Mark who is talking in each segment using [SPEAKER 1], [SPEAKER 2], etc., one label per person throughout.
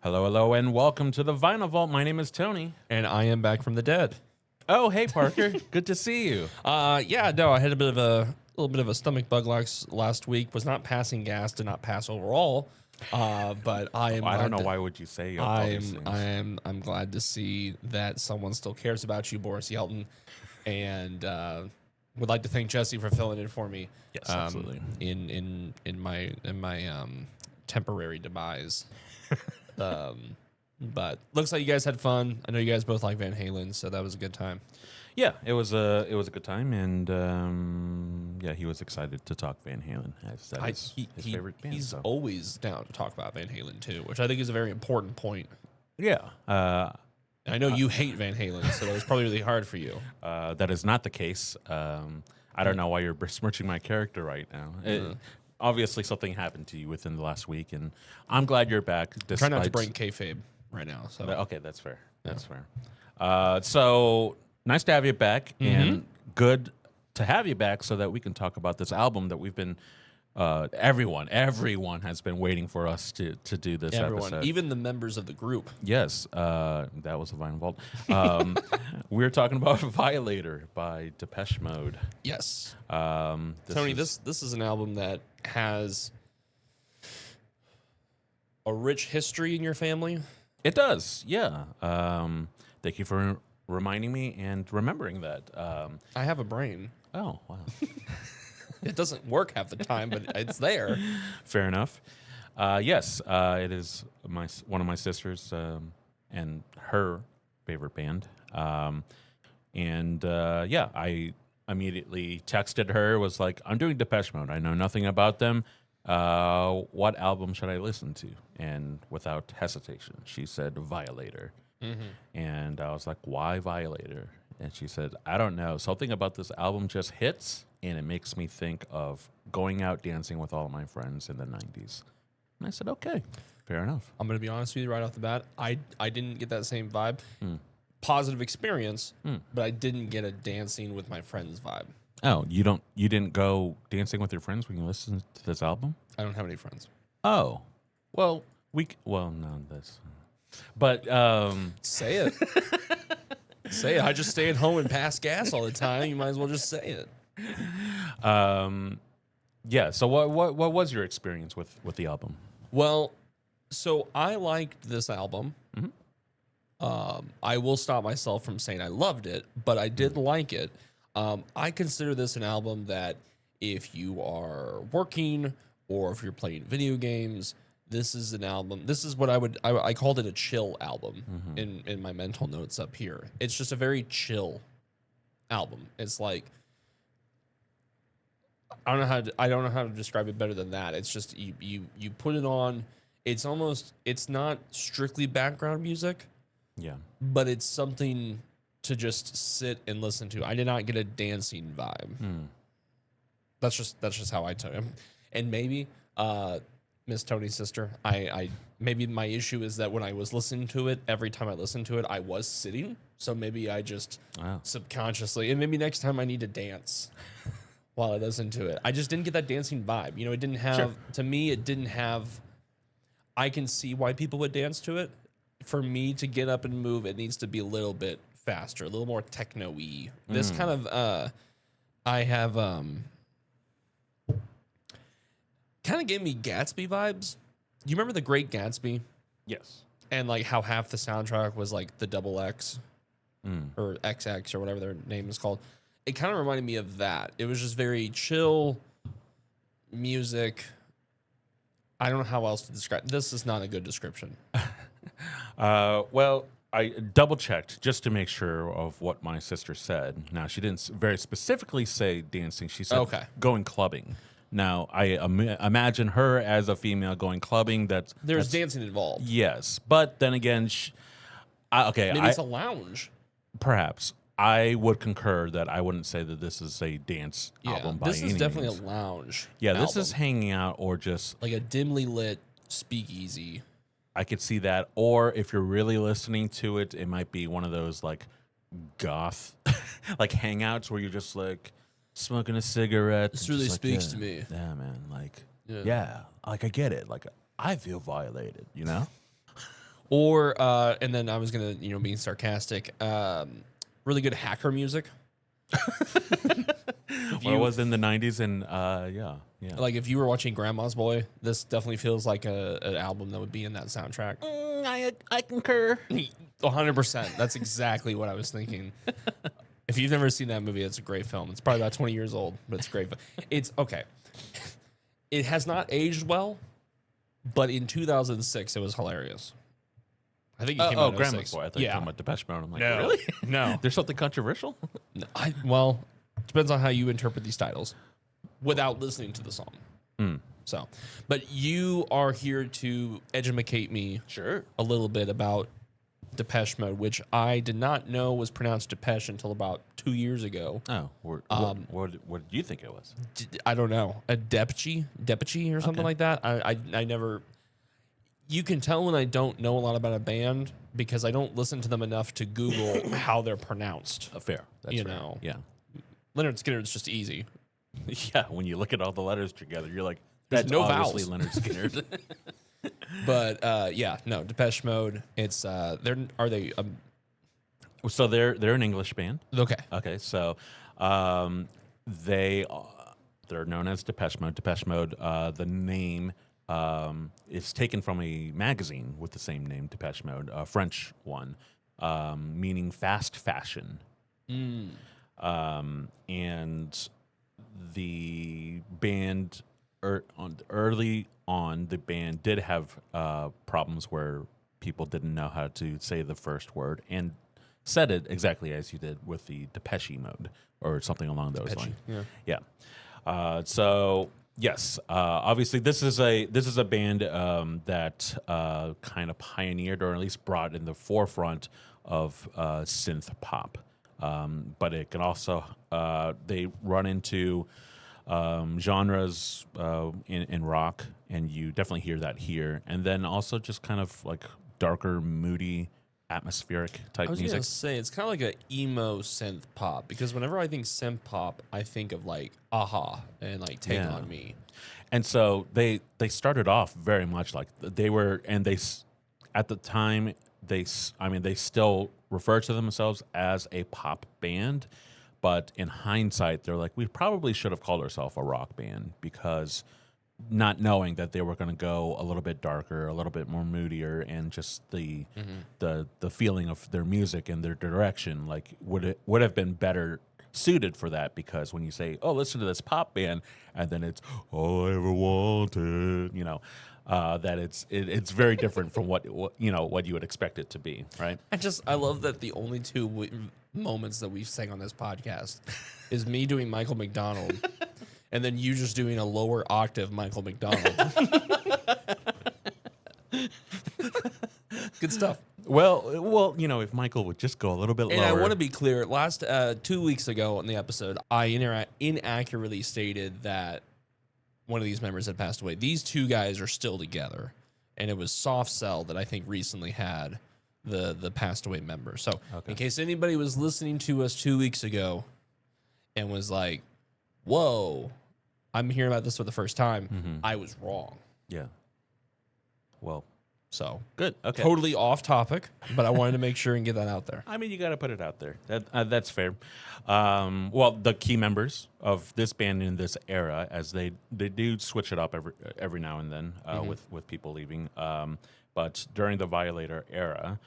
[SPEAKER 1] Hello, hello, and welcome to the Vinyl Vault. My name is Tony.
[SPEAKER 2] And I am back from the dead.
[SPEAKER 1] Oh, hey, Parker. Good to see you.
[SPEAKER 2] Yeah, no, I had a little bit of a stomach bug last week. Was not passing gas, did not pass overall. But I am.
[SPEAKER 1] I don't know why would you say all these things.
[SPEAKER 2] I'm glad to see that someone still cares about you, Boris Yelton, and would like to thank Jesse for filling in for me.
[SPEAKER 1] Yes, absolutely.
[SPEAKER 2] In my temporary demise. But looks like you guys had fun. I know you guys both like Van Halen, so that was a good time.
[SPEAKER 1] Yeah, it was a good time, and yeah, he was excited to talk Van Halen. That is his favorite band.
[SPEAKER 2] He's always down to talk about Van Halen too, which I think is a very important point.
[SPEAKER 1] Yeah.
[SPEAKER 2] I know you hate Van Halen, so it was probably really hard for you.
[SPEAKER 1] That is not the case. I don't know why you're besmirching my character right now. Obviously, something happened to you within the last week, and I'm glad you're back.
[SPEAKER 2] Try not to bring kayfabe right now. So
[SPEAKER 1] okay, that's fair. That's fair. So nice to have you back, and good to have you back so that we can talk about this album that we've been. Everyone has been waiting for us to do this episode.
[SPEAKER 2] Even the members of the group.
[SPEAKER 1] Yes, that was the Vinyl Vault. We're talking about Violator by Depeche Mode.
[SPEAKER 2] Yes. Tony, this is an album that has a rich history in your family.
[SPEAKER 1] It does, yeah. Thank you for reminding me and remembering that.
[SPEAKER 2] I have a brain.
[SPEAKER 1] Oh, wow.
[SPEAKER 2] It doesn't work half the time, but it's there.
[SPEAKER 1] Fair enough. Yes, it is one of my sisters and her favorite band. Yeah, I immediately texted her, was like, I'm doing Depeche Mode. I know nothing about them. What album should I listen to? And without hesitation, she said Violator. And I was like, why Violator? And she said, I don't know. Something about this album just hits. And it makes me think of going out dancing with all of my friends in the 90s. And I said, okay, fair enough.
[SPEAKER 2] I'm going to be honest with you right off the bat. I didn't get that same vibe. Positive experience, but I didn't get a dancing with my friends vibe.
[SPEAKER 1] Oh, you didn't go dancing with your friends when you listened to this album?
[SPEAKER 2] I don't have any friends.
[SPEAKER 1] Oh, well, no, that's, but,
[SPEAKER 2] say it. Say it. I just stay at home and pass gas all the time. You might as well just say it.
[SPEAKER 1] Yeah. So what was your experience with the album?
[SPEAKER 2] Well, so I liked this album. I will stop myself from saying I loved it, but I did like it. I consider this an album that if you are working or if you're playing video games, this is an album. This is what I called it a chill album in my mental notes up here. It's just a very chill album. It's like, I don't know how to describe it better than that. It's just you put it on. It's not strictly background music.
[SPEAKER 1] Yeah.
[SPEAKER 2] But it's something to just sit and listen to. I did not get a dancing vibe. That's just how I took it. And maybe Miss Tony's sister, I maybe my issue is that when I was listening to it, every time I listened to it, I was sitting. So maybe I just subconsciously, and maybe next time I need to dance while I listen to it. I just didn't get that dancing vibe. You know, it didn't have, to me, it didn't have, I can see why people would dance to it. For me to get up and move, it needs to be a little bit faster, a little more techno-y. This kind of, I have, kind of gave me Gatsby vibes. You remember The Great Gatsby?
[SPEAKER 1] Yes.
[SPEAKER 2] And like how half the soundtrack was like the double X or XX or whatever their name is called. It kind of reminded me of that. It was just very chill music. I don't know how else to describe. This is not a good description.
[SPEAKER 1] Well, I double checked just to make sure of what my sister said. Now, she didn't very specifically say dancing. She said going clubbing. Now, I imagine her as a female going clubbing.
[SPEAKER 2] There's dancing involved.
[SPEAKER 1] Yes, but then again,
[SPEAKER 2] maybe it's a lounge.
[SPEAKER 1] Perhaps. I would concur that I wouldn't say that this is a dance album by any means.
[SPEAKER 2] This is definitely a lounge.
[SPEAKER 1] Yeah, this is hanging out or just
[SPEAKER 2] like a dimly lit speakeasy.
[SPEAKER 1] I could see that. Or if you're really listening to it, it might be one of those like goth like hangouts where you're just like smoking a cigarette.
[SPEAKER 2] This really speaks to me.
[SPEAKER 1] Yeah, man. Like, yeah, like I get it. Like I feel violated, you know?
[SPEAKER 2] Or and then I was gonna, being sarcastic, really good hacker music.
[SPEAKER 1] Well, it was in the 90s, and yeah.
[SPEAKER 2] Like if you were watching Grandma's Boy, this definitely feels like an album that would be in that soundtrack.
[SPEAKER 1] I concur.
[SPEAKER 2] 100%. That's exactly what I was thinking. If you've never seen that movie, it's a great film. It's probably about 20 years old, but it's great. It's okay. It has not aged well, but in 2006, it was hilarious. I think it came out in
[SPEAKER 1] Grandma's
[SPEAKER 2] 06.
[SPEAKER 1] Boy. I thought you were talking about Depeche Mode. I'm like,
[SPEAKER 2] No.
[SPEAKER 1] really?
[SPEAKER 2] No.
[SPEAKER 1] There's something controversial?
[SPEAKER 2] Well, depends on how you interpret these titles without listening to the song. So, but you are here to educate me
[SPEAKER 1] Sure.
[SPEAKER 2] a little bit about Depeche Mode, which I did not know was pronounced Depeche until about 2 years ago.
[SPEAKER 1] Oh, what did you think it was?
[SPEAKER 2] I don't know, a Depeche or something like that. I never. You can tell when I don't know a lot about a band because I don't listen to them enough to Google how they're pronounced.
[SPEAKER 1] Fair. That's
[SPEAKER 2] You
[SPEAKER 1] fair.
[SPEAKER 2] know.
[SPEAKER 1] Yeah.
[SPEAKER 2] Leonard Skinner's just easy.
[SPEAKER 1] Yeah, when you look at all the letters together, you're like,
[SPEAKER 2] There's
[SPEAKER 1] that's
[SPEAKER 2] no
[SPEAKER 1] obviously
[SPEAKER 2] vowels.
[SPEAKER 1] Leonard Skinner.
[SPEAKER 2] But no, Depeche Mode. It's are they
[SPEAKER 1] So they're an English band.
[SPEAKER 2] okay?
[SPEAKER 1] Okay, so they're known as Depeche Mode. Depeche Mode. The name is taken from a magazine with the same name, Depeche Mode, a French one, meaning fast fashion. And the band early on, the band did have problems where people didn't know how to say the first word and said it exactly as you did with the Depeche Mode or something along those lines.
[SPEAKER 2] Yeah.
[SPEAKER 1] So yes, obviously this is a band that kind of pioneered or at least brought in the forefront of synth pop. But it can also they run into genres in rock, and you definitely hear that here. And then also just kind of like darker, moody, atmospheric type
[SPEAKER 2] I was
[SPEAKER 1] music.
[SPEAKER 2] gonna say it's kind of like a emo synth pop because whenever I think synth pop, I think of like Aha and like Take
[SPEAKER 1] Yeah.
[SPEAKER 2] On Me.
[SPEAKER 1] And so they started off very much like they were, and at the time they still refer to themselves as a pop band, but in hindsight they're like, we probably should have called ourselves a rock band, because not knowing that they were going to go a little bit darker, a little bit more moodier, and just the feeling of their music and their direction like would have been better suited for that. Because when you say, oh, listen to this pop band, and then it's all I ever wanted, that it's very different from what you would expect it to be, right?
[SPEAKER 2] I love that the only two moments that we've sang on this podcast is me doing Michael McDonald and then you just doing a lower octave Michael McDonald. Good stuff.
[SPEAKER 1] Well, if Michael would just go a little bit
[SPEAKER 2] And
[SPEAKER 1] lower.
[SPEAKER 2] I want to be clear. Last 2 weeks ago on the episode, I inaccurately stated that one of these members had passed away. These two guys are still together, and it was Soft Cell that I think recently had the passed away member. So in case anybody was listening to us 2 weeks ago and was like, whoa, I'm hearing about this for the first time, I was wrong.
[SPEAKER 1] Yeah. Well,
[SPEAKER 2] So
[SPEAKER 1] good. Okay.
[SPEAKER 2] totally off topic, but I wanted to make sure and get that out there.
[SPEAKER 1] I mean, you got to put it out there. That's fair. Well, the key members of this band in this era, as they do switch it up every now and then with people leaving. But during the Violator era,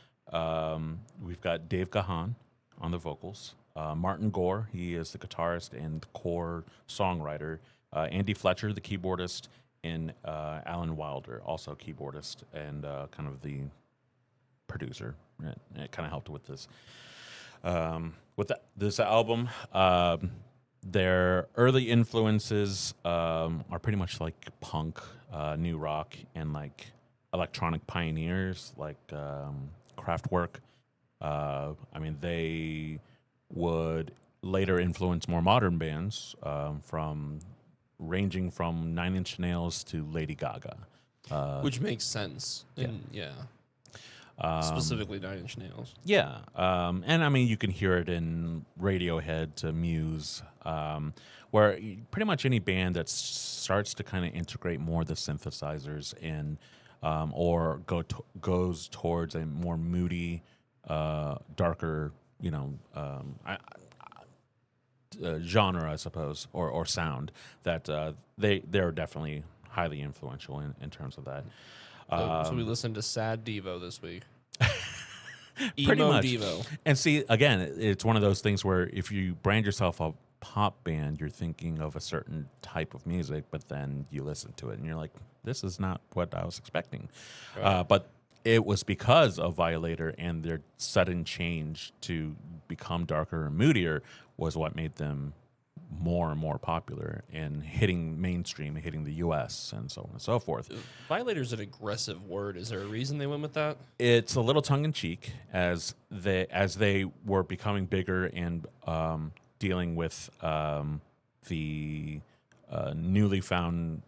[SPEAKER 1] we've got Dave Gahan on the vocals, Martin Gore, he is the guitarist and core songwriter, Andy Fletcher, the keyboardist, and Alan Wilder, also keyboardist and kind of the producer. It kind of helped with this. This album, their early influences are pretty much like punk, new rock, and like electronic pioneers like Kraftwerk. They would later influence more modern bands, ranging from Nine Inch Nails to Lady Gaga.
[SPEAKER 2] Which makes sense. Specifically Nine Inch Nails.
[SPEAKER 1] Yeah. And you can hear it in Radiohead to Muse, where pretty much any band that starts to kind of integrate more of the synthesizers and or goes towards a more moody, darker, genre, I suppose, or sound, that they're definitely highly influential in terms of that.
[SPEAKER 2] So we listened to Sad Devo this week.
[SPEAKER 1] Pretty
[SPEAKER 2] Emo
[SPEAKER 1] much.
[SPEAKER 2] Devo.
[SPEAKER 1] And see, again, it's one of those things where if you brand yourself a pop band, you're thinking of a certain type of music, but then you listen to it and you're like, this is not what I was expecting.
[SPEAKER 2] Right.
[SPEAKER 1] But it was because of Violator and their sudden change to become darker and moodier was what made them more and more popular and hitting mainstream, hitting the U.S. and so on and so forth.
[SPEAKER 2] Violator's an aggressive word. Is there a reason they went with that?
[SPEAKER 1] It's a little tongue in cheek as they were becoming bigger and dealing with the newly found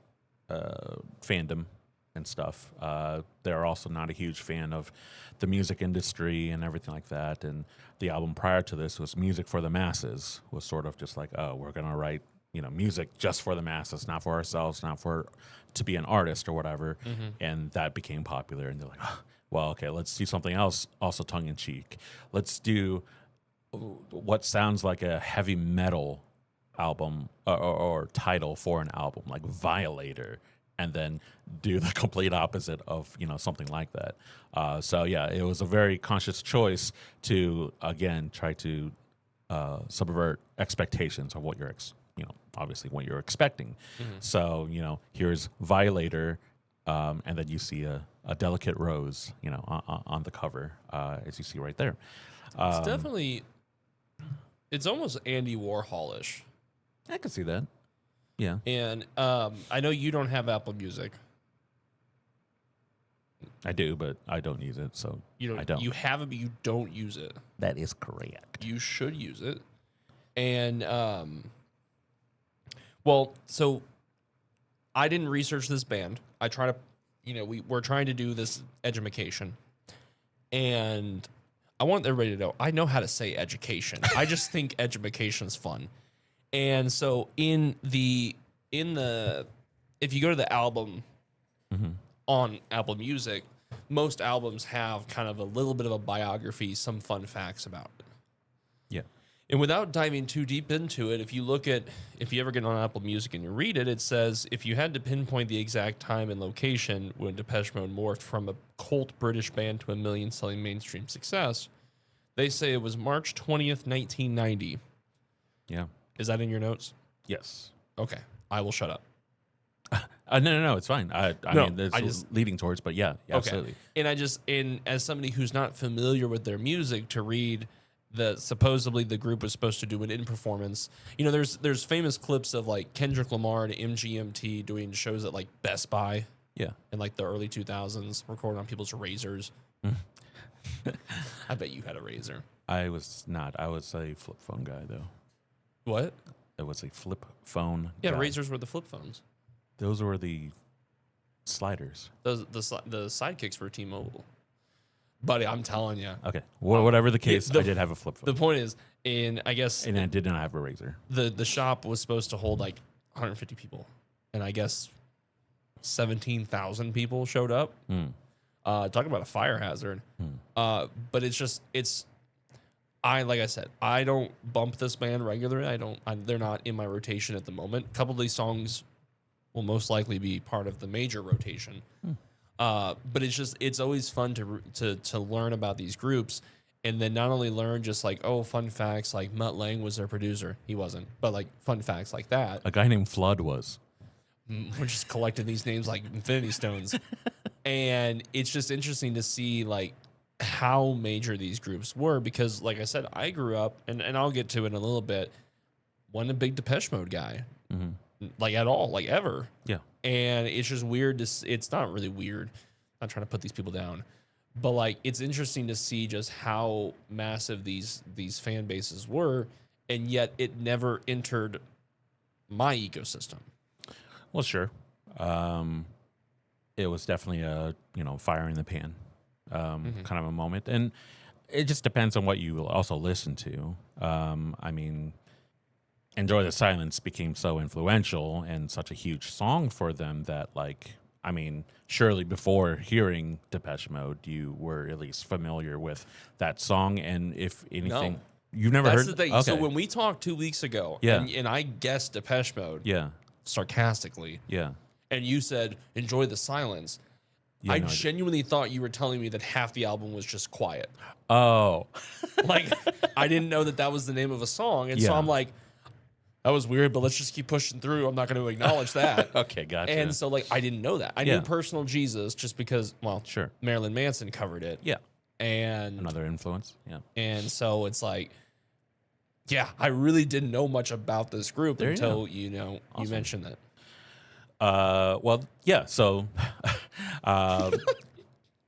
[SPEAKER 1] fandom and stuff. They're also not a huge fan of the music industry and everything like that. And the album prior to this was Music for the Masses, was sort of just like, oh, we're going to write, music just for the masses, not for ourselves, not for to be an artist or whatever. Mm-hmm. And that became popular. And they're like, oh, well, okay, let's do something else, also tongue in cheek. Let's do what sounds like a heavy metal album or title for an album, like Violator, and then do the complete opposite of something like that. So yeah, it was a very conscious choice to again try to subvert expectations of what you're obviously what you're expecting. Mm-hmm. So here's Violator, and then you see a delicate rose on the cover, as you see right there.
[SPEAKER 2] It's definitely, it's almost Andy Warhol-ish.
[SPEAKER 1] I can see that. Yeah.
[SPEAKER 2] And I know you don't have Apple Music.
[SPEAKER 1] I do, but I don't use it, so I don't.
[SPEAKER 2] You have it, but you don't use it.
[SPEAKER 1] That is correct.
[SPEAKER 2] You should use it. And, well, so I didn't research this band. I try to, we're trying to do this edumacation. And I want everybody to know, I know how to say education. I just think edumacation is fun. And so if you go to the album on Apple Music, most albums have kind of a little bit of a biography, some fun facts about it.
[SPEAKER 1] Yeah.
[SPEAKER 2] And without diving too deep into it, if you ever get on Apple Music and you read it, it says, if you had to pinpoint the exact time and location when Depeche Mode morphed from a cult British band to a million-selling mainstream success, they say it was March 20th, 1990.
[SPEAKER 1] Yeah.
[SPEAKER 2] Is that in your notes?
[SPEAKER 1] Yes.
[SPEAKER 2] Okay. I will shut up.
[SPEAKER 1] No, it's fine. I mean, it's just leading towards, but yeah, absolutely.
[SPEAKER 2] Okay. And as somebody who's not familiar with their music, to read that supposedly the group was supposed to do an in-performance. There's famous clips of like Kendrick Lamar and MGMT doing shows at like Best Buy.
[SPEAKER 1] Yeah.
[SPEAKER 2] In like the early 2000s, recording on people's Razors. I bet you had a Razor.
[SPEAKER 1] I was not. I was a flip phone guy, though.
[SPEAKER 2] What?
[SPEAKER 1] It was a flip phone
[SPEAKER 2] Yeah,
[SPEAKER 1] guy.
[SPEAKER 2] Razors were the flip phones.
[SPEAKER 1] Those were the sliders.
[SPEAKER 2] The sidekicks were T-Mobile. Buddy, I'm telling you.
[SPEAKER 1] Okay. Whatever the case, I did have a flip phone.
[SPEAKER 2] The point is, and I did
[SPEAKER 1] not have a Razor.
[SPEAKER 2] The shop was supposed to hold like 150 people, and I guess 17,000 people showed up. Talk about a fire hazard. But like I said, I don't bump this band regularly. They're not in my rotation at the moment. A couple of these songs will most likely be part of the major rotation. But it's always fun to learn about these groups, and then not only learn just like, oh, fun facts, like Mutt Lange was their producer. He wasn't, but like fun facts like that.
[SPEAKER 1] A guy named Flood was.
[SPEAKER 2] We're just collecting these names like Infinity Stones. And it's just interesting to see like how major these groups were, because like I said, I grew up, and I'll get to it in a little bit, wasn't a big Depeche Mode guy, like at all, like ever.
[SPEAKER 1] Yeah.
[SPEAKER 2] And it's just weird it's not really weird. I'm not trying to put these people down, but like it's interesting to see just how massive these fan bases were, and yet it never entered my ecosystem.
[SPEAKER 1] Well, sure. It was definitely a fire in the pan kind of a moment, and it just depends on what you also listen to. I mean, Enjoy the Silence became so influential and such a huge song for them that like I mean, surely before hearing Depeche Mode, you were at least familiar with that song. And if anything,
[SPEAKER 2] No.
[SPEAKER 1] you've never
[SPEAKER 2] That's
[SPEAKER 1] heard.
[SPEAKER 2] the thing.
[SPEAKER 1] Okay.
[SPEAKER 2] So when we talked 2 weeks ago,
[SPEAKER 1] Yeah.
[SPEAKER 2] and I guessed Depeche Mode
[SPEAKER 1] Yeah.
[SPEAKER 2] sarcastically,
[SPEAKER 1] Yeah.
[SPEAKER 2] and you said enjoy the silence,
[SPEAKER 1] Yeah.
[SPEAKER 2] I
[SPEAKER 1] no,
[SPEAKER 2] genuinely thought you were telling me that half the album was just quiet.
[SPEAKER 1] oh.
[SPEAKER 2] Like I didn't know that was the name of a song, and so
[SPEAKER 1] Yeah.
[SPEAKER 2] I'm like, that was weird, but let's just keep pushing through. I'm not going to acknowledge that.
[SPEAKER 1] Okay. Gotcha.
[SPEAKER 2] And so like I didn't know that. I
[SPEAKER 1] Yeah.
[SPEAKER 2] knew Personal Jesus just because, well,
[SPEAKER 1] Sure.
[SPEAKER 2] Marilyn Manson covered it.
[SPEAKER 1] Yeah.
[SPEAKER 2] And
[SPEAKER 1] Another influence. Yeah.
[SPEAKER 2] and so it's like, yeah, I really didn't know much about this group
[SPEAKER 1] There you
[SPEAKER 2] until
[SPEAKER 1] go.
[SPEAKER 2] you
[SPEAKER 1] Awesome.
[SPEAKER 2] mentioned it.
[SPEAKER 1] Well, yeah. So,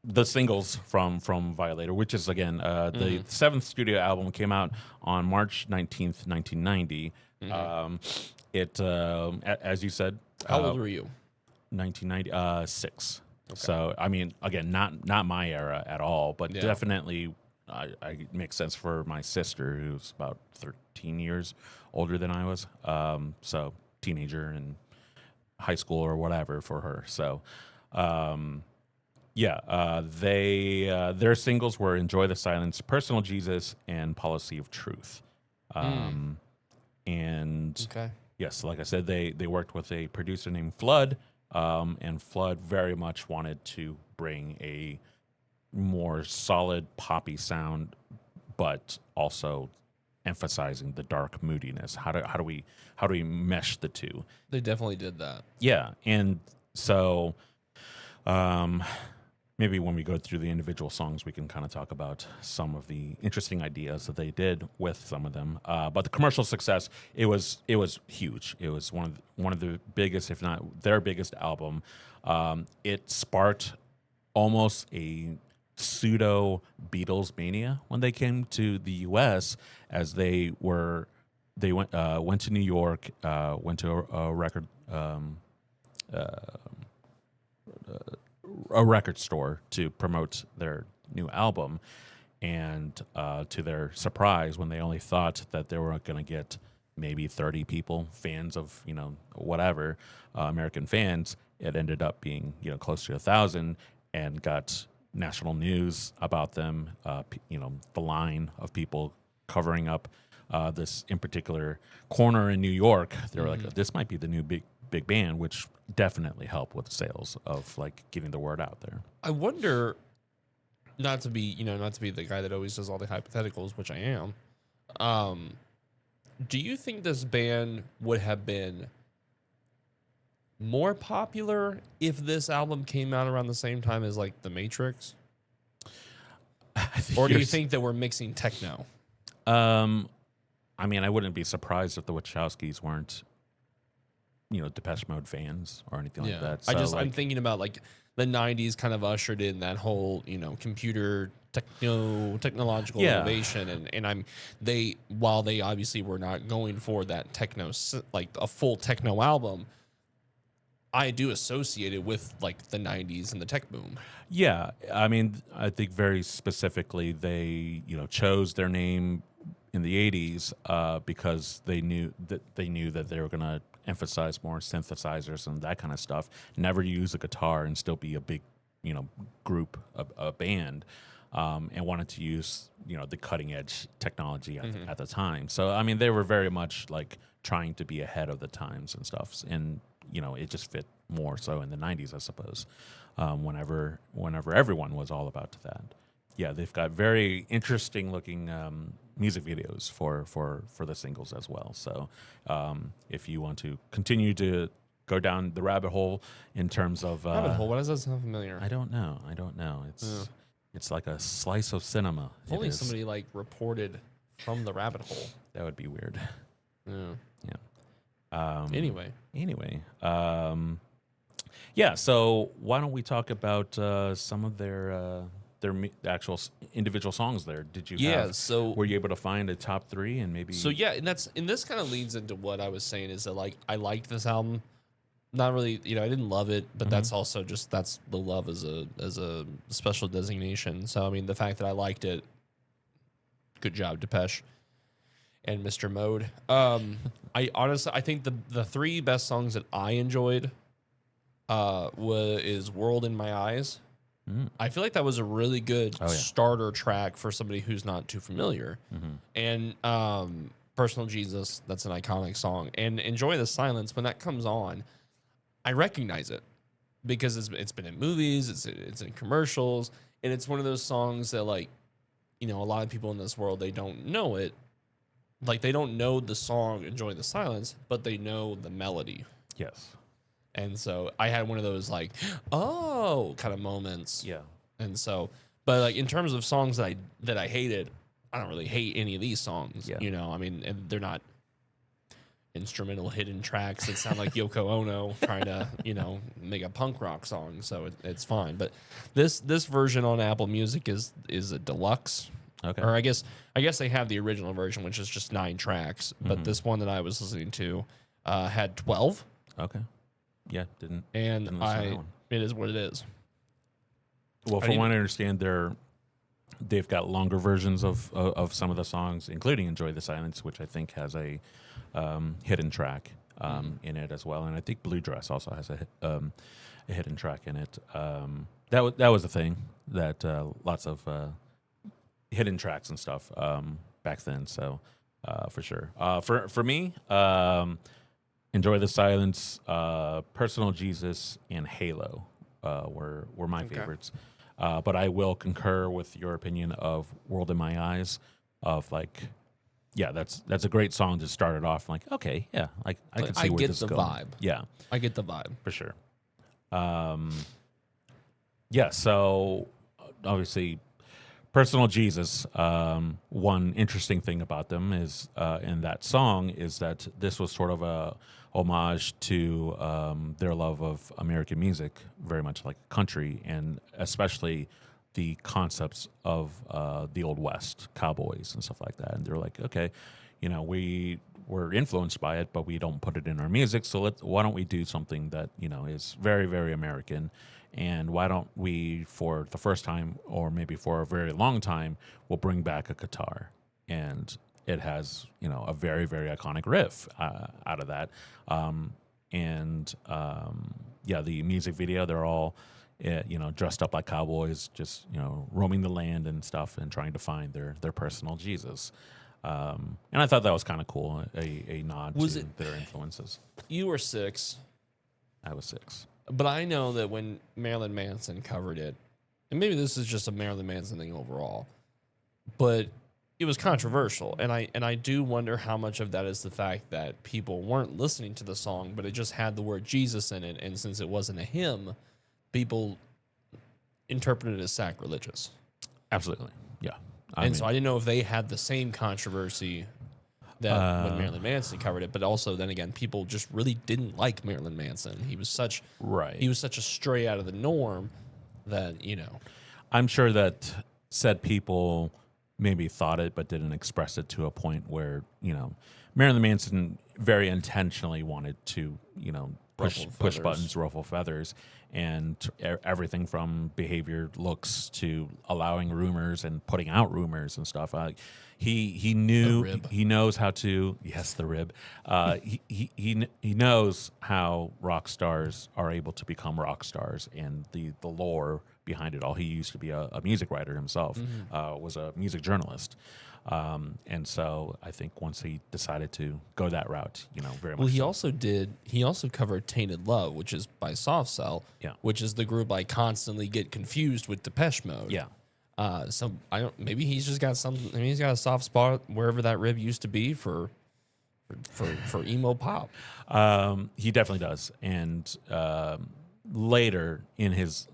[SPEAKER 1] the singles from Violator, which is again the seventh studio album, came out on March 19th, 1990. As you said,
[SPEAKER 2] How old were you?
[SPEAKER 1] 1996. So, I mean, again, not my era at all, but
[SPEAKER 2] Yeah.
[SPEAKER 1] definitely, it makes sense for my sister, who's about 13 years older than I was. So, teenager and high school or whatever for her. So, their singles were "Enjoy the Silence," "Personal Jesus," and "Policy of Truth." And
[SPEAKER 2] Okay.
[SPEAKER 1] yes, like I said, they worked with a producer named Flood, and Flood very much wanted to bring a more solid poppy sound, but also emphasizing the dark moodiness. How do we mesh the two?
[SPEAKER 2] They definitely did that.
[SPEAKER 1] Yeah, and so maybe when we go through the individual songs, we can kind of talk about some of the interesting ideas that they did with some of them. But the commercial success, it was huge. It was one of the biggest, if not their biggest album. It sparked almost a pseudo Beatles mania when they came to the U.S. as they went to New York, went to a record store to promote their new album, and to their surprise, when they only thought that they were going to get maybe 30 people, fans of whatever, American fans, it ended up being close to 1,000, and got national news about them. The line of people covering up this in particular corner in New York. They were like, this might be the new big band, which definitely helped with sales of like getting the word out there.
[SPEAKER 2] I wonder, not to be the guy that always does all the hypotheticals, which I am. Do you think this band would have been more popular if this album came out around the same time as like The Matrix? Or do you think that we're mixing techno?
[SPEAKER 1] I mean, I wouldn't be surprised if the Wachowskis weren't, Depeche Mode fans or anything like that. So,
[SPEAKER 2] I'm thinking about like the 90s kind of ushered in that whole, computer technological innovation. And while they obviously were not going for that techno, like a full techno album, I do associate it with like the 90s and the tech boom.
[SPEAKER 1] Yeah. I mean, I think very specifically they, chose their name in the 80s because they knew that they were going to emphasize more synthesizers and that kind of stuff. Never use a guitar and still be a big, group, a band, and wanted to use, the cutting edge technology at the time. So, I mean, they were very much like trying to be ahead of the times and stuff. And, it just fit more so in the 90s, I suppose, whenever everyone was all about that. Yeah, they've got very interesting looking music videos for the singles as well. So if you want to continue to go down the rabbit hole in terms of
[SPEAKER 2] Rabbit hole, why does that sound familiar?
[SPEAKER 1] I don't know. It's like a slice of cinema.
[SPEAKER 2] If only somebody like reported from the rabbit hole.
[SPEAKER 1] That would be weird.
[SPEAKER 2] Yeah.
[SPEAKER 1] Anyway. Yeah. So why don't we talk about some of their actual individual songs there? Did you?
[SPEAKER 2] So
[SPEAKER 1] were you able to find a top 3 and maybe?
[SPEAKER 2] So yeah, and this kind of leads into what I was saying is that like I liked this album. Not really, I didn't love it, but that's also that's the love as a special designation. So I mean, the fact that I liked it, good job, Depeche and Mr. Mode. I think the 3 best songs that I enjoyed is World in My Eyes.
[SPEAKER 1] Mm.
[SPEAKER 2] I feel like that was a really good
[SPEAKER 1] Oh, yeah.
[SPEAKER 2] starter track for somebody who's not too familiar. And Personal Jesus, that's an iconic song. And Enjoy the Silence, when that comes on, I recognize it because it's been in movies, it's in commercials, and it's one of those songs that, like, you know, a lot of people in this world, they don't know it. Like, they don't know the song Enjoy the Silence, but they know the melody.
[SPEAKER 1] Yes.
[SPEAKER 2] And so I had one of those, like, oh, kind of moments.
[SPEAKER 1] Yeah.
[SPEAKER 2] And so, but like in terms of songs that I hated, I don't really hate any of these songs.
[SPEAKER 1] Yeah.
[SPEAKER 2] You know, I mean, and they're not instrumental hidden tracks that sound like Yoko Ono trying to, you know, make a punk rock song. So it's fine. But this version on Apple Music is a deluxe.
[SPEAKER 1] Okay.
[SPEAKER 2] Or I guess they have the original version, which is just 9 tracks. But this one that I was listening to had 12.
[SPEAKER 1] Okay. Yeah, didn't
[SPEAKER 2] And
[SPEAKER 1] listen to that one.
[SPEAKER 2] it is what it is.
[SPEAKER 1] Well, from what I understand, they've got longer versions of some of the songs, including "Enjoy the Silence," which I think has a hidden track in it as well, and I think "Blue Dress" also has a hidden track in it. That was a thing that lots of hidden tracks and stuff back then. So for sure, for me. Enjoy the Silence, Personal Jesus, and Halo were my favorites. But I will concur with your opinion of World in My Eyes. Of like, yeah, that's a great song to start it off. Like, okay, yeah, I can see where this is going.
[SPEAKER 2] I get the vibe.
[SPEAKER 1] Yeah,
[SPEAKER 2] I get the vibe
[SPEAKER 1] for sure. Yeah, so obviously, Personal Jesus. One interesting thing about them is in that song is that this was sort of a homage to their love of American music, very much like country, and especially the concepts of the Old West, cowboys and stuff like that. And they're like, okay, you know, we were influenced by it, but we don't put it in our music. So why don't we do something that, you know, is very, very American? And why don't we, for the first time, or maybe for a very long time, we'll bring back a guitar, and it has, you know, a very, very iconic riff out of that. Yeah, the music video, they're all, you know, dressed up like cowboys, just, you know, roaming the land and stuff and trying to find their personal Jesus. And I thought that was kind of cool, a nod to their influences.
[SPEAKER 2] You were 6.
[SPEAKER 1] I was 6.
[SPEAKER 2] But I know that when Marilyn Manson covered it, and maybe this is just a Marilyn Manson thing overall, but it was controversial, and I do wonder how much of that is the fact that people weren't listening to the song, but it just had the word Jesus in it, and since it wasn't a hymn, people interpreted it as sacrilegious.
[SPEAKER 1] Absolutely, yeah.
[SPEAKER 2] So I didn't know if they had the same controversy that when Marilyn Manson covered it, but also then again, people just really didn't like Marilyn Manson. He was such a stray out of the norm that, you know.
[SPEAKER 1] I'm sure that said people maybe thought it but didn't express it to a point where, you know, Marilyn Manson very intentionally wanted to, you know, push buttons, ruffle feathers, and everything from behavior, looks to allowing rumors and putting out rumors and stuff. He knows how to, yes, the rib. He knows how rock stars are able to become rock stars, and the lore behind it all. He used to be a music writer himself, was a music journalist. And so I think once he decided to go that route, you know, very much.
[SPEAKER 2] Well, he also covered Tainted Love, which is by Soft Cell, which is the group I constantly get confused with Depeche Mode.
[SPEAKER 1] Yeah.
[SPEAKER 2] So maybe he's just got maybe he's got a soft spot wherever that rib used to be for emo pop.
[SPEAKER 1] He definitely does. And later in his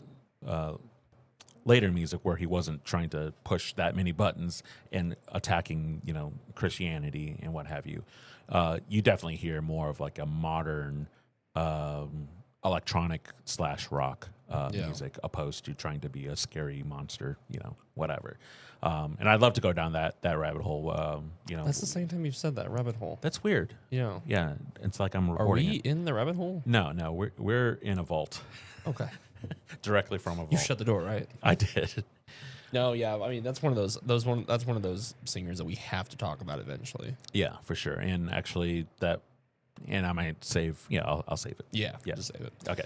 [SPEAKER 1] later music, where he wasn't trying to push that many buttons and attacking, you know, Christianity and what have you, you definitely hear more of like a modern electronic / rock music, opposed to trying to be a scary monster, you know, whatever. And I'd love to go down that rabbit hole. You know,
[SPEAKER 2] that's the same time you've said that rabbit hole.
[SPEAKER 1] That's weird.
[SPEAKER 2] Yeah.
[SPEAKER 1] Yeah. It's like I'm recording.
[SPEAKER 2] Are we in the rabbit hole?
[SPEAKER 1] No, we're in a vault.
[SPEAKER 2] Okay.
[SPEAKER 1] Directly from a vault.
[SPEAKER 2] You shut the door, right?
[SPEAKER 1] I did.
[SPEAKER 2] No, yeah. I mean, that's one of those singers that we have to talk about eventually.
[SPEAKER 1] Yeah, for sure. And actually, that and I might save. Yeah, I'll save it.
[SPEAKER 2] Yeah,
[SPEAKER 1] Yeah.
[SPEAKER 2] just save it.
[SPEAKER 1] Okay.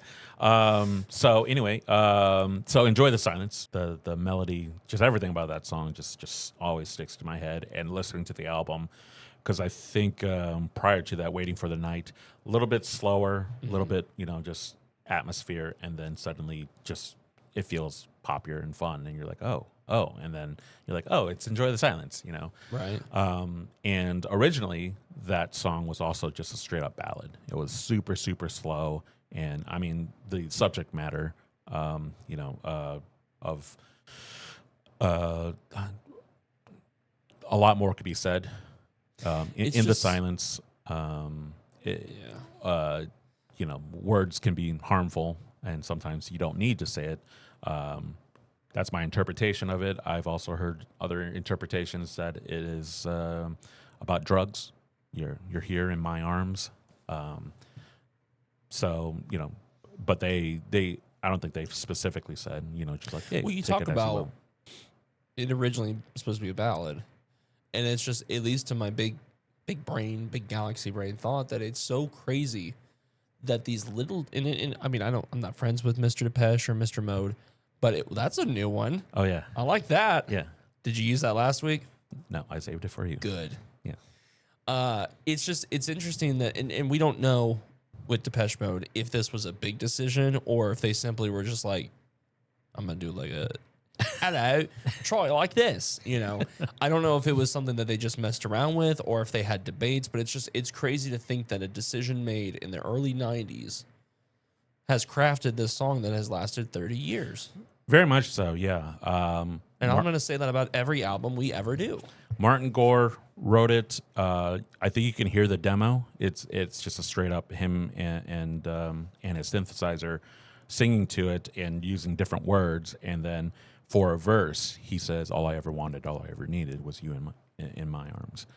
[SPEAKER 1] So anyway, so enjoy the silence. The melody, just everything about that song, just always sticks to my head. And listening to the album, because I think prior to that, Waiting for the Night, a little bit slower, a little bit, just atmosphere, and then suddenly just it feels poppier and fun, and you're like, oh, and then you're like, oh, it's Enjoy the Silence,
[SPEAKER 2] Right.
[SPEAKER 1] And originally that song was also just a straight up ballad. It was super, super slow. And I mean, the subject matter, of a lot more could be said in the silence. Words can be harmful, and sometimes you don't need to say it. That's my interpretation of it. I've also heard other interpretations that it is about drugs. You're here in my arms. So but they I don't think they've specifically said just like, hey.
[SPEAKER 2] Well, you
[SPEAKER 1] take
[SPEAKER 2] talk
[SPEAKER 1] it as you
[SPEAKER 2] about
[SPEAKER 1] will.
[SPEAKER 2] it originally supposed to be a ballad, and it's just, at least to my big brain, big galaxy brain, thought that it's so crazy that these little I mean, I'm not friends with Mr. Depeche or Mr. Mode, but that's a new one.
[SPEAKER 1] Oh yeah,
[SPEAKER 2] I like that.
[SPEAKER 1] yeah.
[SPEAKER 2] Did you use that last week?
[SPEAKER 1] No, I saved it for you.
[SPEAKER 2] Good.
[SPEAKER 1] Yeah.
[SPEAKER 2] It's interesting that, and we don't know with Depeche Mode if this was a big decision or if they simply were just like, I'm gonna do like a hello, try like this. I don't know if it was something that they just messed around with or if they had debates, but it's crazy to think that a decision made in the early 90s has crafted this song that has lasted 30 years.
[SPEAKER 1] Very much so, yeah.
[SPEAKER 2] And I'm going to say that about every album we ever do.
[SPEAKER 1] Martin Gore wrote it. I think you can hear the demo. It's just a straight up him and his synthesizer singing to it and using different words. And then for a verse, he says, "All I ever wanted, all I ever needed was you in my arms."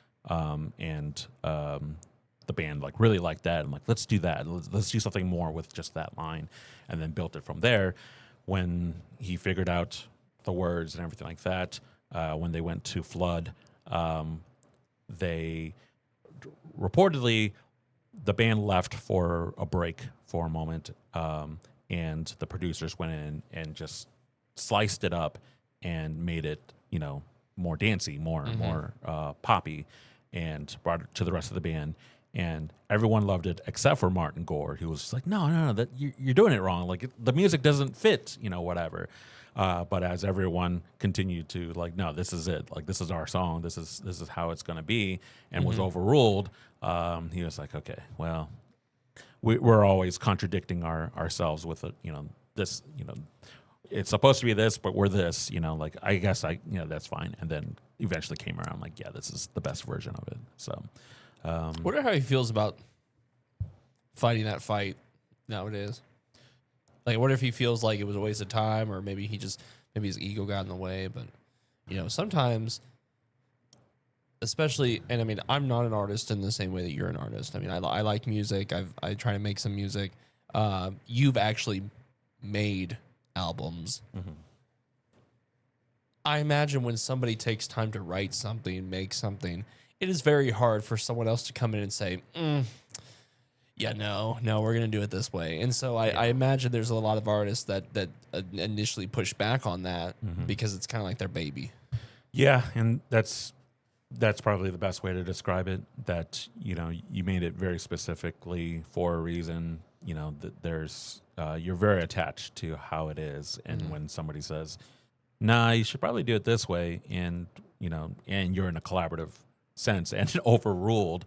[SPEAKER 1] The band really liked that. I'm like, let's do that. Let's do something more with just that line, and then built it from there. When he figured out the words and everything like that, when they went to Flood, they reportedly the band left for a break for a moment, and the producers went in and just sliced it up and made it, more dancey, more poppy, and brought it to the rest of the band. And everyone loved it except for Martin Gore, who was just like, no, that you're doing it wrong. Like the music doesn't fit, whatever. But as everyone continued to no, this is it. Like this is our song. This is how it's going to be, and was overruled. He was like, okay, well, we're always contradicting ourselves with it. This, it's supposed to be this, but we're this. I guess that's fine. And then eventually came around like, yeah, this is the best version of it. So.
[SPEAKER 2] Wonder how he feels about fighting that fight nowadays. What if he feels like it was a waste of time, or maybe his ego got in the way. But sometimes, especially, and I mean, I'm not an artist in the same way that you're an artist. I mean, I like music. I try to make some music. You've actually made albums. Mm-hmm. I imagine when somebody takes time to write something, make something, it is very hard for someone else to come in and say, yeah, no, we're going to do it this way. And so I imagine there's a lot of artists that initially push back on that because it's kind of like their baby. Yeah,
[SPEAKER 1] and that's probably the best way to describe it, that, you made it very specifically for a reason, that there's, you're very attached to how it is. And when somebody says, nah, you should probably do it this way, and, and you're in a collaborative sense and overruled,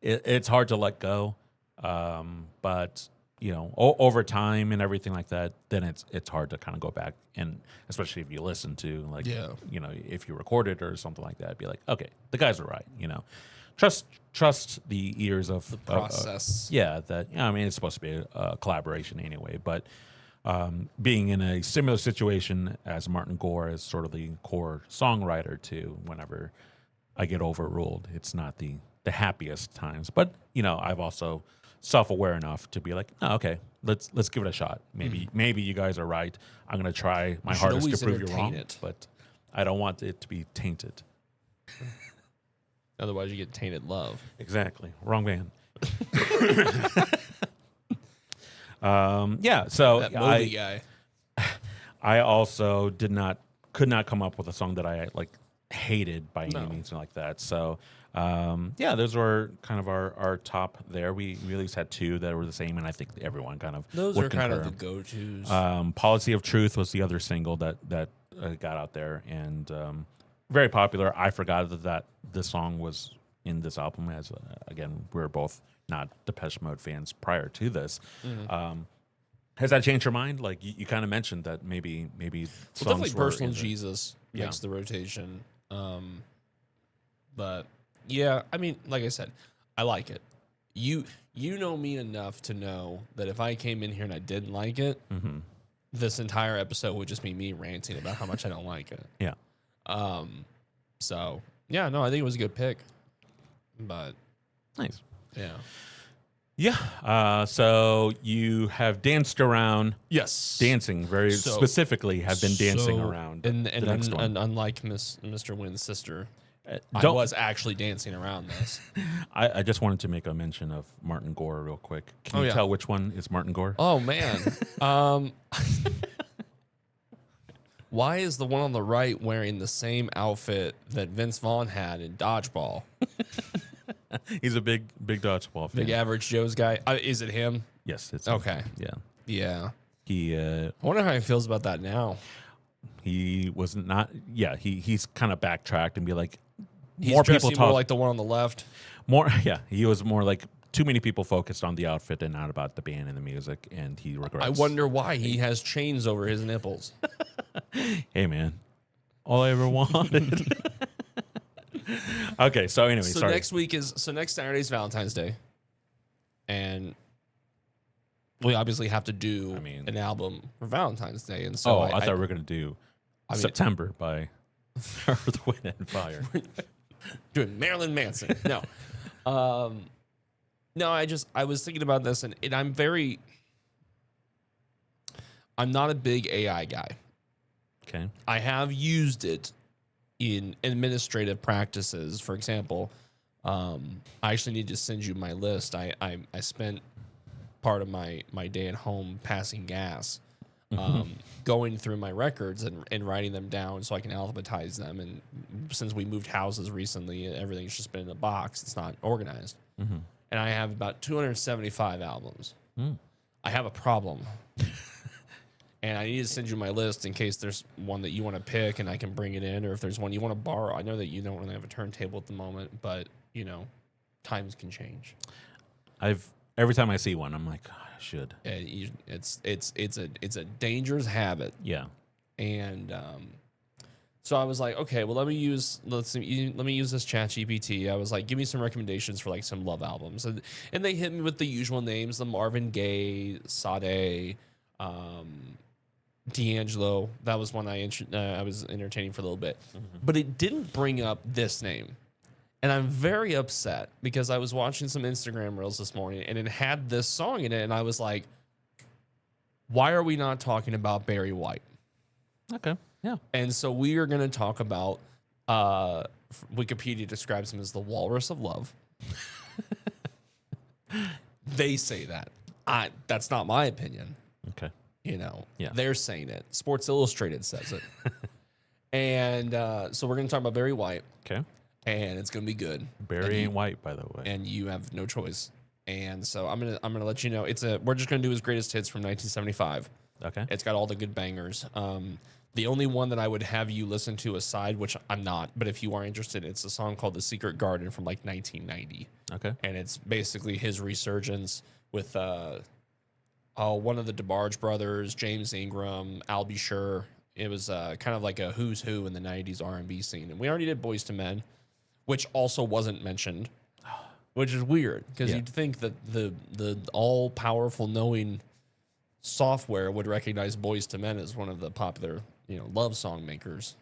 [SPEAKER 1] it's hard to let go. But over time and everything like that, then it's hard to kind of go back, and especially if you listen to if you record it or something like that, be like, okay, the guys are right. Trust the ears of
[SPEAKER 2] the process.
[SPEAKER 1] It's supposed to be a collaboration anyway, but being in a similar situation as Martin Gore as sort of the core songwriter too, whenever I get overruled, it's not the happiest times. But I've also self-aware enough to be like, oh, okay, let's give it a shot. Maybe you guys are right. I'm gonna try my hardest to prove you wrong, but I don't want it to be tainted.
[SPEAKER 2] Otherwise, you get tainted love.
[SPEAKER 1] Exactly, wrong band. Yeah, so
[SPEAKER 2] That Moby guy.
[SPEAKER 1] I also could not come up with a song that I like hated by any means like that. So yeah, those were kind of our top there. We at least had two that were the same, and I think everyone kind of
[SPEAKER 2] Those
[SPEAKER 1] would
[SPEAKER 2] are kind of
[SPEAKER 1] concur.
[SPEAKER 2] the go-tos.
[SPEAKER 1] Policy of Truth was the other single that got out there, and very popular. I forgot that this song was in this album, as again, we were both not Depeche Mode fans prior to this. Has that changed your mind? Like you kind of mentioned that maybe
[SPEAKER 2] Well,
[SPEAKER 1] songs
[SPEAKER 2] definitely
[SPEAKER 1] were
[SPEAKER 2] Personal
[SPEAKER 1] in the-
[SPEAKER 2] Jesus
[SPEAKER 1] Yeah.
[SPEAKER 2] makes the rotation. But yeah, I mean, like I said, I like it. You know me enough to know that if I came in here and I didn't like it, this entire episode would just be me ranting about how much I don't like it.
[SPEAKER 1] Yeah.
[SPEAKER 2] So yeah, no, I think it was a good pick. But
[SPEAKER 1] Nice.
[SPEAKER 2] yeah.
[SPEAKER 1] Yeah. So you have danced around,
[SPEAKER 2] Yes.
[SPEAKER 1] dancing very
[SPEAKER 2] So-
[SPEAKER 1] specifically, have been dancing
[SPEAKER 2] So-
[SPEAKER 1] around.
[SPEAKER 2] And
[SPEAKER 1] the next one.
[SPEAKER 2] and unlike Mr. Nguyen's sister, I
[SPEAKER 1] Don't-
[SPEAKER 2] was actually dancing around this.
[SPEAKER 1] I just wanted to make a mention of Martin Gore real quick. Can
[SPEAKER 2] Oh,
[SPEAKER 1] you
[SPEAKER 2] yeah.
[SPEAKER 1] tell which one is Martin Gore?
[SPEAKER 2] Oh man. Why is the one on the right wearing the same outfit that Vince Vaughn had in Dodgeball?
[SPEAKER 1] He's a big dodgeball fan.
[SPEAKER 2] Big Average Joe's guy. Is it him?
[SPEAKER 1] Yes, it's
[SPEAKER 2] Okay.
[SPEAKER 1] Yeah,
[SPEAKER 2] Yeah.
[SPEAKER 1] he
[SPEAKER 2] I wonder how he feels about that now.
[SPEAKER 1] he was not. Yeah, he's kind of backtracked and be like,
[SPEAKER 2] He's
[SPEAKER 1] more people
[SPEAKER 2] dressing
[SPEAKER 1] talk
[SPEAKER 2] more like the one on the left.
[SPEAKER 1] more. Yeah, he was more like too many people focused on the outfit and not about the band and the music, and he regrets.
[SPEAKER 2] I wonder why he has chains over his nipples.
[SPEAKER 1] Hey man, all I ever wanted. Okay, so anyway,
[SPEAKER 2] So
[SPEAKER 1] sorry.
[SPEAKER 2] next Saturday's Valentine's Day, and we obviously have to do an album for Valentine's Day. And so
[SPEAKER 1] I thought we were gonna do September by Earth, Wind, and Fire.
[SPEAKER 2] doing Marilyn Manson. No, no. I was thinking about this, and I'm not a big AI guy.
[SPEAKER 1] Okay.
[SPEAKER 2] I have used it in administrative practices. For example, I actually need to send you my list. I spent part of my day at home passing gas, going through my records and writing them down so I can alphabetize them. And since we moved houses recently, everything's just been in a box. It's not organized. And I have about 275 albums. I have a problem. And I need to send you my list in case there's one that you want to pick and I can bring it in, or if there's one you want to borrow. I know that you don't really have a turntable at the moment, but you know, times can change.
[SPEAKER 1] Every time I see one, I'm like, I should.
[SPEAKER 2] It's a dangerous habit.
[SPEAKER 1] Yeah.
[SPEAKER 2] And so I was like, okay, well let me use this ChatGPT. I was like, give me some recommendations for like some love albums, and they hit me with the usual names: the Marvin Gaye, Sade, D'Angelo. That was one I was entertaining for a little bit, but it didn't bring up this name. And I'm very upset because I was watching some Instagram reels this morning and it had this song in it. And I was like, why are we not talking about Barry White?
[SPEAKER 1] Okay. Yeah.
[SPEAKER 2] And so we are going to talk about, Wikipedia describes him as the walrus of love. They say that. That's not my opinion.
[SPEAKER 1] Okay.
[SPEAKER 2] You know,
[SPEAKER 1] Yeah.
[SPEAKER 2] They're saying it. Sports Illustrated says it. And so we're going to talk about Barry White.
[SPEAKER 1] Okay.
[SPEAKER 2] And it's gonna be good.
[SPEAKER 1] Barry ain't white, by the way.
[SPEAKER 2] And you have no choice. And so I'm gonna let you know. We're just gonna do his greatest hits from 1975.
[SPEAKER 1] Okay.
[SPEAKER 2] It's got all the good bangers. The only one that I would have you listen to aside, which I'm not, but if you are interested, it's a song called "The Secret Garden" from like 1990.
[SPEAKER 1] Okay.
[SPEAKER 2] And it's basically his resurgence with one of the DeBarge brothers, James Ingram, Al B. Sure. It was kind of like a who's who in the 90s R&B scene. And we already did Boyz II Men, which also wasn't mentioned, which is weird because you'd think that the all-powerful knowing software would recognize Boyz II Men as one of the popular, love song makers.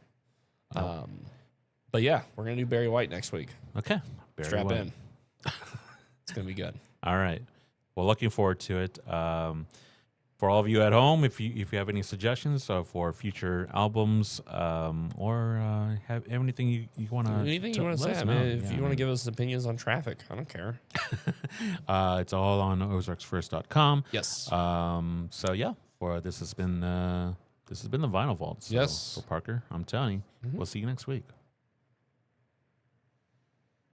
[SPEAKER 2] But yeah, we're going to do Barry White next week.
[SPEAKER 1] Okay. Barry
[SPEAKER 2] Strap
[SPEAKER 1] White.
[SPEAKER 2] in. It's going to be good.
[SPEAKER 1] All right. Well, looking forward to it. For all of you at home, if you have any suggestions for future albums or have anything you want to
[SPEAKER 2] Anything you want to say? I mean, if you want to give us opinions on traffic, I don't care.
[SPEAKER 1] it's all on ozarksfirst.com.
[SPEAKER 2] Yes.
[SPEAKER 1] So yeah, this has been the Vinyl Vault. So
[SPEAKER 2] Yes.
[SPEAKER 1] For Parker, I'm Tony. We'll see you next week.